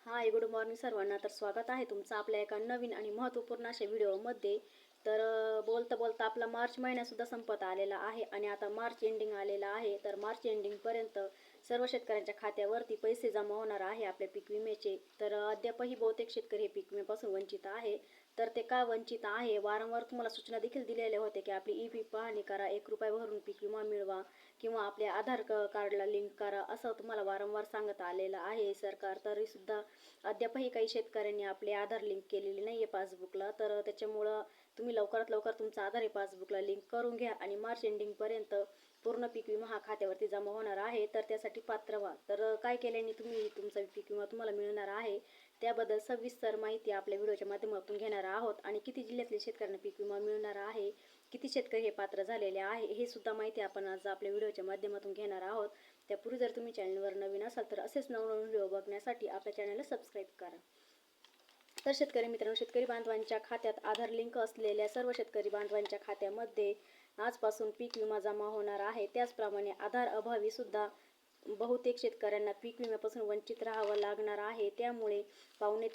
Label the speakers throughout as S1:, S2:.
S1: हाय, good morning सर्वांना. तर स्वागत आहे तुमचं आपल्या एका नवीन आणि महत्त्वपूर्ण अशा व्हिडिओमध्ये. तर बोलता बोलता आपला मार्च महिनासुद्धा संपत आलेला आहे आणि आता मार्च एंडिंग आलेला आहे. तर मार्च एंडिंगपर्यंत सर्व शेतकऱ्यांच्या खात्यावरती पैसे जमा होणार आहे आपल्या पीक विम्याचे. तर अद्यापही बहुतेक शेतकरी हे पीक विम्यापासून वंचित आहे. तर ते का वंचित आहे, वारंवार तुम्हाला सूचना देखील दिलेल्या होत्या की आपली ई-पीक पाहणी करा, ₹1 भरून पीक विमा मिळवा किंवा आपल्या आधार कार्डला लिंक करा, असं तुम्हाला वारंवार सांगत आलेलं आहे सरकार. तरीसुद्धा अद्यापही काही शेतकऱ्यांनी आपले आधार लिंक केलेले नाही आहे पासबुकला. तर त्याच्यामुळं तुम्ही लवकरात लवकर तुमचा आधार हे पासबुकला लिंक करून घ्या आणि मार्च एंडिंगपर्यंत पूर्ण पीक विमा हा खात्यावरती जमा होणार आहे. तर त्यासाठी पात्र व्हा. तर काय केल्याने तुम्ही तुमचा पीक विमा तुम्हाला मिळणार आहे त्याबद्दल सविस्तर माहिती आपल्या व्हिडिओच्या माध्यमातून घेणार आहोत. आणि किती जिल्ह्यातल्या शेतकऱ्यांना पीक विमा मिळणार आहे, किती शेतकरी हे पात्र झालेले आहे, हे सुद्धा माहिती आपण आज आपल्या व्हिडिओच्या माध्यमातून घेणार आहोत. त्यापूर्वी जर तुम्ही चॅनलवर नवीन असाल तर असेच नवनवीन व्हिडिओ बघण्यासाठी आपल्या चॅनलला सबस्क्राईब करा. तर शेतकरी मित्रांनो, शेतकरी बांधवांच्या खात्यात आधार लिंक असलेल्या सर्व शेतकरी बांधवांच्या खात्यामध्ये आजपासून पीक विमा जमा होणार आहे. त्याचप्रमाणे आधार अभावी सुद्धा बहुतेक शेतकऱ्यांना पीक विम्यापासून वंचित राहावं लागणार आहे. त्यामुळे पावणे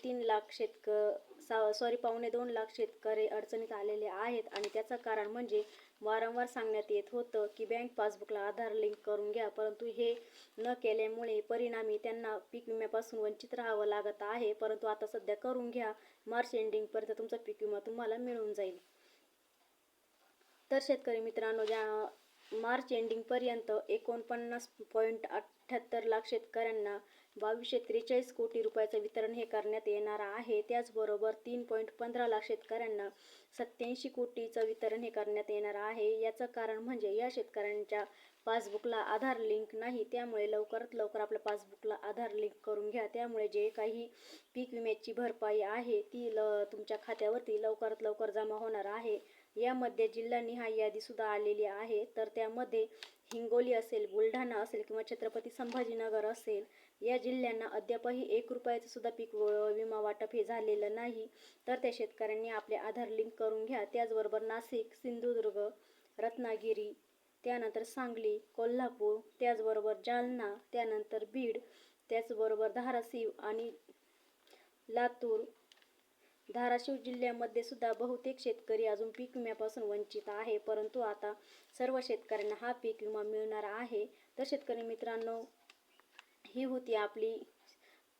S1: 2 लाख शेतकरी अडचणीत आलेले आहेत. आणि त्याचं कारण म्हणजे वारंवार सांगण्यात येत होतं की बँक पासबुकला आधार लिंक करून घ्या, परंतु हे न केल्यामुळे परिणामी त्यांना पीक विम्यापासून वंचित राहावं लागत आहे. परंतु आता सध्या करून घ्या, मार्च एंडिंगपर्यंत तुमचा पीक विमा तुम्हाला मिळून जाईल. तर शेतकरी मित्रांनो, मार्च एंडिंगपर्यंत 49.78 लाख शेतकऱ्यांना 2243 कोटी रुपयाचं वितरण हे करण्यात येणार आहे. त्याचबरोबर 3.15 लाख शेतकऱ्यांना 87 कोटीचं वितरण हे करण्यात येणार आहे. याचं कारण म्हणजे या शेतकऱ्यांच्या पासबुकला आधार लिंक नाही. त्यामुळे लवकरात लवकर आपल्या पासबुकला आधार लिंक करून घ्या. त्यामुळे जे काही पीक विम्याची भरपाई आहे ती तुमच्या खात्यावरती लवकरात लवकर जमा होणार आहे. यामध्ये जिल्हानिहाय यादीसुद्धा आलेली आहे. तर त्यामध्ये हिंगोली असेल, बुलढाणा असेल किंवा छत्रपती संभाजीनगर असेल, या जिल्ह्यांना अद्यापही ₹1 सुद्धा पीक विमा वाटप हे झालेलं नाही. तर त्या शेतकऱ्यांनी आपले आधार लिंक करून घ्या. त्याचबरोबर नाशिक, सिंधुदुर्ग, रत्नागिरी, त्यानंतर सांगली, कोल्हापूर, त्याचबरोबर जालना, त्यानंतर बीड, त्याचबरोबर धाराशिव आणि लातूर, धाराशिव जिल्ह्यामध्ये सुद्धा बहुतेक शेतकरी अजून पीक विम्यापासून वंचित आहे. परंतु आता सर्व शेतकऱ्यांना हा पीक विमा मिळणार आहे. तर शेतकरी मित्रांनो, ही होती आपली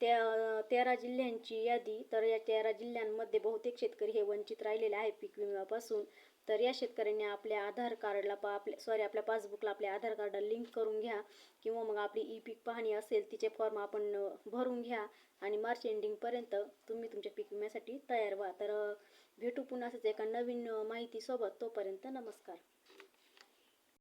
S1: 13 जिल्ह्यांची यादी. तर या 13 जिल्ह्यांमध्ये बहुतेक शेतकरी हे वंचित राहिलेले आहे पीक विम्यापासून. तर या शेतकऱ्यांनी आपल्या आधार कार्डला आपल्या पासबुकला आपल्या आधार कार्डला लिंक करून घ्या किंवा मग आपली ई-पीक पाहणी असेल तिचे फॉर्म आपण भरून घ्या आणि मार्च एंडिंगपर्यंत तुम्ही तुमच्या पीक विम्यासाठी तयार व्हा. तर भेटू पुन्हा असंच एका नवीन माहितीसोबत. तोपर्यंत नमस्कार.